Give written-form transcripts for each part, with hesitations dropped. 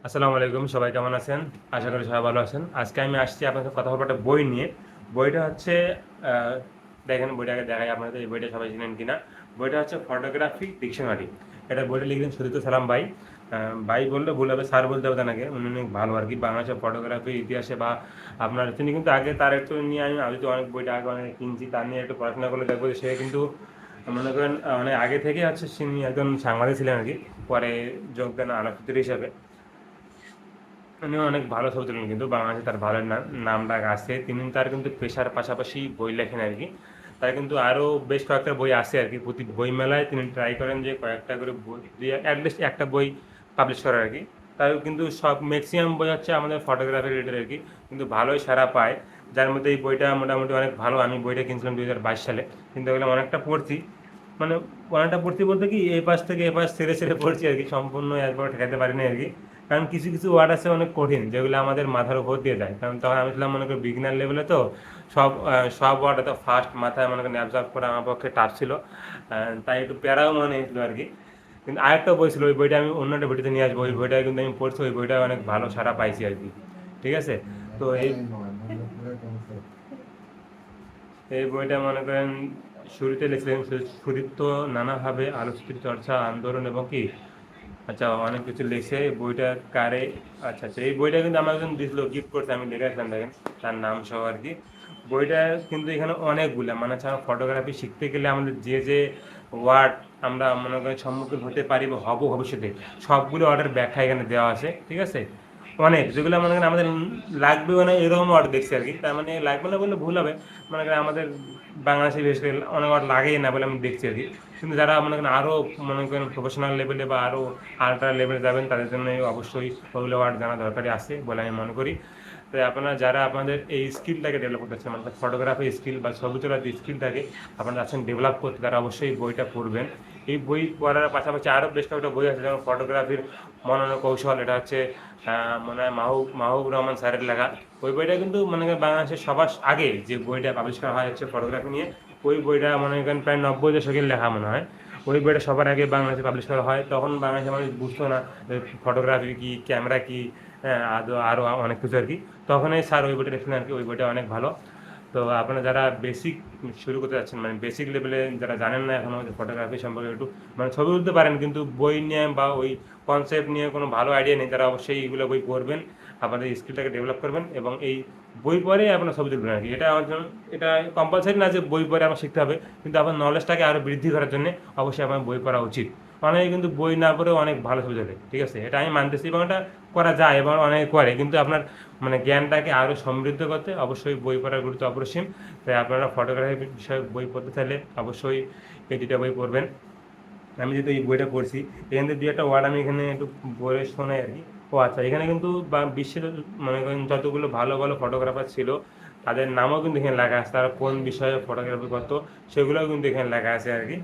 আসসালামু আলাইকুম, সবাই কেমন আছেন? আশা করি সবাই ভালো আছেন। আজকে আমি আসছি আপনার সাথে কথা বলবো একটা বই নিয়ে। বইটা হচ্ছে আহ, দেখেন বইটাকে দেখাই আপনাদের, এই বইটা সবাই চিনেন কিনা। বইটা হচ্ছে ফটোগ্রাফি ডিকশনারি। এটা বইটা লিখলেন সুদিত সালাম ভাই। ভাই বললে ভুল হবে, স্যার বলতে হবে নাকি, উনি অনেক ভালো আর কি বাংলাদেশের ফটোগ্রাফি ইতিহাসে বা আপনার তিনি কিন্তু আগে তার একটু নিয়ে আমি তো অনেক বইটা আগে অনেক কিনছি, তার নিয়ে একটু পড়াশোনা করলে দেখবো যে সে কিন্তু মনে করেন অনেক আগে থেকে হচ্ছে তিনি একজন সাংবাদিক ছিলেন আর কি। পরে যোগ দেন আলোকচিত্রী হিসাবে। উনিও অনেক ভালো ছবি তোলেন, কিন্তু বাংলাদেশে তার ভালো নাম ডাক আছে। তিনি তার কিন্তু পেশার পাশাপাশি বই লেখেন আর কি। তার কিন্তু আরও বেশ কয়েকটা বই আছে আর কি। প্রতি বই মেলায় তিনি ট্রাই করেন যে কয়েকটা করে বই দিয়ে অ্যাটলিস্ট একটা বই পাবলিশ করার আর কি। তার কিন্তু সব ম্যাক্সিমাম বই হচ্ছে আমাদের ফটোগ্রাফি রিলেটেড আর কি, কিন্তু ভালোই সাড়া পায়। যার মধ্যে এই বইটা মোটামুটি অনেক ভালো। আমি বইটা কিনছিলাম 2022 সালে, কিন্তু এগুলো অনেকটা পড়ছি। মানে অনেকটা পড়ছি বলতে কি, এই পাশ থেকে এ পাশ ছেড়ে ছেড়ে পড়ছি আর কি, সম্পূর্ণ একবার ঠেকাতে পারিনি আর কি। কারণ কিছু কিছু ওয়ার্ড আছে অনেক কঠিন, যেগুলো আমাদের মাথার উপর দিয়ে যায়। কারণ তখন আমি ছিলাম মনে করি বিগিনার লেভেলে, তো সব ওয়ার্ড এত ফার্স্ট মাথায় মনে করেন অ্যাবজর্ব করা আমার পক্ষে টাফ ছিল। তাই একটু প্যারাও মনে হয়েছিল আর কি। কিন্তু আরেকটা বই ছিল, ওই বইটা আমি অন্য একটা ভিডিওতে নিয়ে আসবো। ওই বইটা কিন্তু আমি পড়ছি, ওই বইটা অনেক ভালো সাড়া পাইছি আর কি। ঠিক আছে। তো এই বইটা মনে করেন শুরুতে লিখলেন সুদীপ্ত নানাভাবে আলোচিত চর্চা আন্দোলন এবং কি, আচ্ছা অনেক কিছু লিখছে এই বইটা কারে। আচ্ছা আচ্ছা, এই বইটা কিন্তু আমার একজন দিছিল, গিফট করতে, আমি লিখেছিলাম দেখেন তার নাম সহ আর কি। বইটা কিন্তু এখানে অনেকগুলা মানে হচ্ছে ফটোগ্রাফি শিখতে গেলে আমাদের যে যে ওয়ার্ড আমরা মনে করেন সম্মুখীন হতে পারি বা হব ভবিষ্যতে, সবগুলো ওয়ার্ডের ব্যাখ্যা এখানে দেওয়া আছে। ঠিক আছে। অনেক যেগুলো মনে করেন আমাদের লাগবেও না এরকম ওয়ার্ড দেখছি আর কি। তার মানে লাগবে না বললে ভুল হবে। মনে করেন আমাদের বাংলাদেশে বিশেষ করে অনেক ওয়ার্ড লাগেই না বলে আমি দেখছি আর কি। কিন্তু যারা মনে করেন আরও মনে করেন প্রফেশনাল লেভেলে বা আরও আল্ট্রা লেভেলে যাবেন, তাদের জন্য অবশ্যই ওগুলো ওয়ার্ড জানা দরকারি আছে বলে আমি মনে করি। তাই আপনারা যারা আপনাদের এই স্কিলটাকে ডেভেলপ করতে চাচ্ছেন, মানে ফটোগ্রাফি স্কিল বা ছবি তোলার যে স্কিলটাকে আপনারা আছেন ডেভেলপ করতে, তারা অবশ্যই এই বইটা পড়বেন। এই বই পড়ার পাশাপাশি আরও বেশ কয়েকটা বই আছে, যেমন ফটোগ্রাফির মনন কৌশল, এটা হচ্ছে মনে হয় মাহবুব রহমান স্যারের লেখা। ওই বইটা কিন্তু মনে করেন বাংলাদেশের সবার আগে যে বইটা পাবলিশ করা হয় হচ্ছে ফটোগ্রাফি নিয়ে। ওই বইটা মনে করেন প্রায় 90 দশকের লেখা মনে হয়। ওই বইটা সবার আগে বাংলাদেশে পাবলিশ করা হয়। তখন বাংলাদেশের মানুষ বুঝতো না ফটোগ্রাফি কি, ক্যামেরা কি, হ্যাঁ আরও অনেক কিছু আর কি। তখন এই স্যার ওই বইটা লিখলেন আর কি। ওই বইটা অনেক ভালো। তো আপনারা যারা বেসিক শুরু করতে যাচ্ছেন, মানে বেসিক লেভেলে যারা জানেন না এখনও যে ফটোগ্রাফি সম্পর্কে একটু, মানে ছবি তুলতে পারেন কিন্তু বই নিয়ে বা ওই কনসেপ্ট নিয়ে কোনো ভালো আইডিয়া নেই, তারা অবশ্যই এইগুলো বই পড়বেন। আপনাদের স্কিলটাকে ডেভেলপ করবেন এবং এই বই পড়ে আপনার ছবি তুলবেন আর কি। এটা আমার জন্য, এটা কম্পালসারি না যে বই পড়ে আমার শিখতে হবে, কিন্তু আপনার নলেজটাকে আরও বৃদ্ধি করার জন্য অবশ্যই আপনার বই পড়া উচিত। অনেকে কিন্তু বই না পড়েও অনেক ভালো ছবি তোলে। ঠিক আছে, এটা আমি মানতেছি এবং এটা করা যায় এবং অনেকে করে, কিন্তু আপনার মানে জ্ঞানটাকে আরও সমৃদ্ধ করতে অবশ্যই বই পড়ার গুরুত্ব অপরিসীম। তাই আপনারা ফটোগ্রাফি বিষয়ে বই পড়তে চাইলে অবশ্যই এই দুটা বই পড়বেন। আমি যেহেতু এই বইটা পড়ছি, এখান থেকে দু একটা ওয়ার্ড আমি এখানে একটু বলে শোনাই আর কি। ও আচ্ছা, এখানে কিন্তু বা বিশ্বের মনে করেন যতগুলো ভালো ভালো ফটোগ্রাফার ছিল, তাদের নামও কিন্তু এখানে লেখা আছে, তারা কোন বিষয়ে ফটোগ্রাফি করতো সেগুলোও কিন্তু এখানে লেখা আছে আর কি।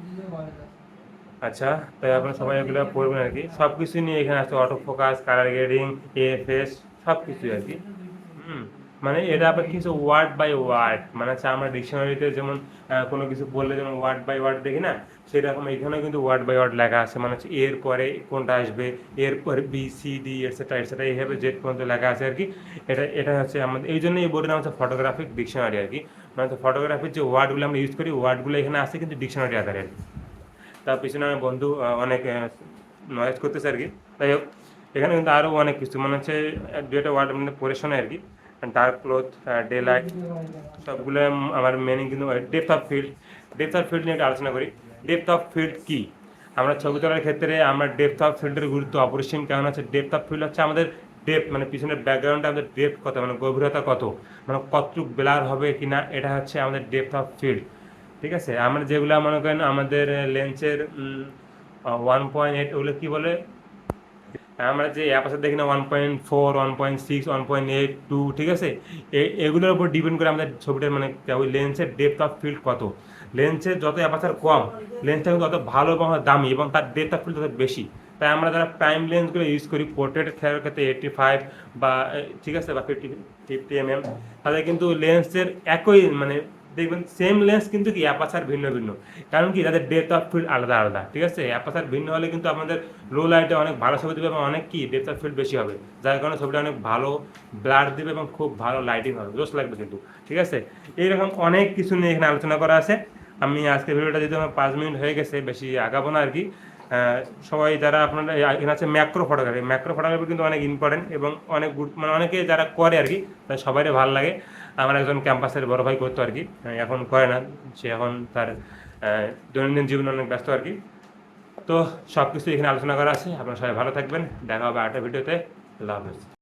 আচ্ছা, তাই আপনারা সবাই এগুলো পড়বেন আর কি। সব কিছু নিয়ে এখানে আছে, অটো ফোকাস, কালার গ্রেডিং, এএফএস, সব কিছুই আর কি। হুম। মানে এটা আবার কিছু ওয়ার্ড বাই ওয়ার্ড, মানে হচ্ছে আমরা ডিকশনারিতে যেমন কোনো কিছু বললে যেমন ওয়ার্ড বাই ওয়ার্ড দেখি না, সেরকম এখানেও কিন্তু ওয়ার্ড বাই ওয়ার্ড লেখা আছে। মানে হচ্ছে এর পরে কোনটা আসবে, এর পরে B C D etcetera etcetera এইভাবে জেড পর্যন্ত লেখা আছে আর কি। এটা হচ্ছে আমাদের, এই জন্য এই বইটার নাম হচ্ছে ফটোগ্রাফিক ডিকশনারি আর কি। মানে হচ্ছে ফটোগ্রাফির যে ওয়ার্ডগুলো আমরা ইউজ করি, ওয়ার্ডগুলো এখানে আছে কিন্তু ডিকশনারি আকারে আর কি। তার পিছনে আমার বন্ধু অনেক নয়েজ করতেছে আর কি। তাই হোক, এখানে কিন্তু আরও অনেক কিছু মানে হচ্ছে দু একটা ওয়ার্ড মানে পড়ে শোনায় আর কি। ডার্ক ক্লোথ, ডে লাইট, সবগুলো আমার মেনিং কিন্তু depth of field. Depth of field নিয়ে একটা আলোচনা করি। ডেপথ অফ ফিল্ড কি? আমরা ছবি তোলার ক্ষেত্রে আমরা ডেপথ অফ ফিল্ডের গুরুত্ব অপরিসীম। কারণ হচ্ছে ডেপথ অফ ফিল্ড হচ্ছে আমাদের ডেপথ, মানে পিছনের ব্যাকগ্রাউন্ডে আমাদের ডেপথ কত, মানে গভীরতা কত, মানে কতটুকু ব্লার হবে কিনা, এটা হচ্ছে আমাদের ডেপথ অফ ফিল্ড। ঠিক আছে। আমরা যেগুলো মনে করেন আমাদের লেন্সের 1.8, ওগুলো কী বলে, আমরা যে অ্যাপ আছে দেখি না, 1.4, 1.6, 1.8, 2, ঠিক আছে। এগুলোর উপর ডিপেন্ড করে আমাদের ছবিটার মানে ওই লেন্সের ডেপথ অফ ফিল্ড কত। লেন্সের যত অ্যাপারচার কম, লেন্সটা কিন্তু তত ভালো এবং দামি এবং তার ডেপথ অফ ফিল্ড তত বেশি। তাই আমরা যারা প্রাইম লেন্সগুলো ইউজ করি পোর্ট্রেট ক্ষেত্রে 85 বা ঠিক আছে বা 50 mm, তাদের কিন্তু লেন্সের একই মানে দেখবেন সেম লেন্স কিন্তু কি অ্যাপারচার ভিন্ন ভিন্ন, কারণ কি তাদের ডেপথ অফ ফিল্ড আলাদা আলাদা, ঠিক আছে? অ্যাপারচার ভিন্ন হলে কিন্তু আমাদের লো লাইটে অনেক ভালো ছবি দেবে এবং অনেক কি ডেপথ অফ ফিল্ড বেশি হবে, যার কারণে ছবিটা অনেক ভালো ব্লার দেবে এবং খুব ভালো লাইটিং হবে, জোস লাগবে কিন্তু, ঠিক আছে? এইরকম অনেক কিছু নিয়ে এখানে আলোচনা করা আছে। আমি আজকে ভিডিওটা যদি আমার 5 মিনিট হয়ে গেছে, বেশি আগাবো না আর কি। সবাই যারা আপনারা এখানে আছে ম্যাক্রো ফটোগ্রাফি কিন্তু অনেক ইম্পর্টেন্ট এবং অনেক মানে অনেকে যারা করে আর কি, সবাইরে ভালো লাগে। আমার একজন ক্যাম্পাসের বড় ভাই করতো আর কি, এখন করে না, সে এখন তার দৈনন্দিন জীবনে অনেক ব্যস্ত আর কি। তো সব কিছু এখানে আলোচনা করা আছে। আপনারা সবাই ভালো থাকবেন, দেখা হবে আরেকটা ভিডিওতে। আল্লাহ হাফেজ।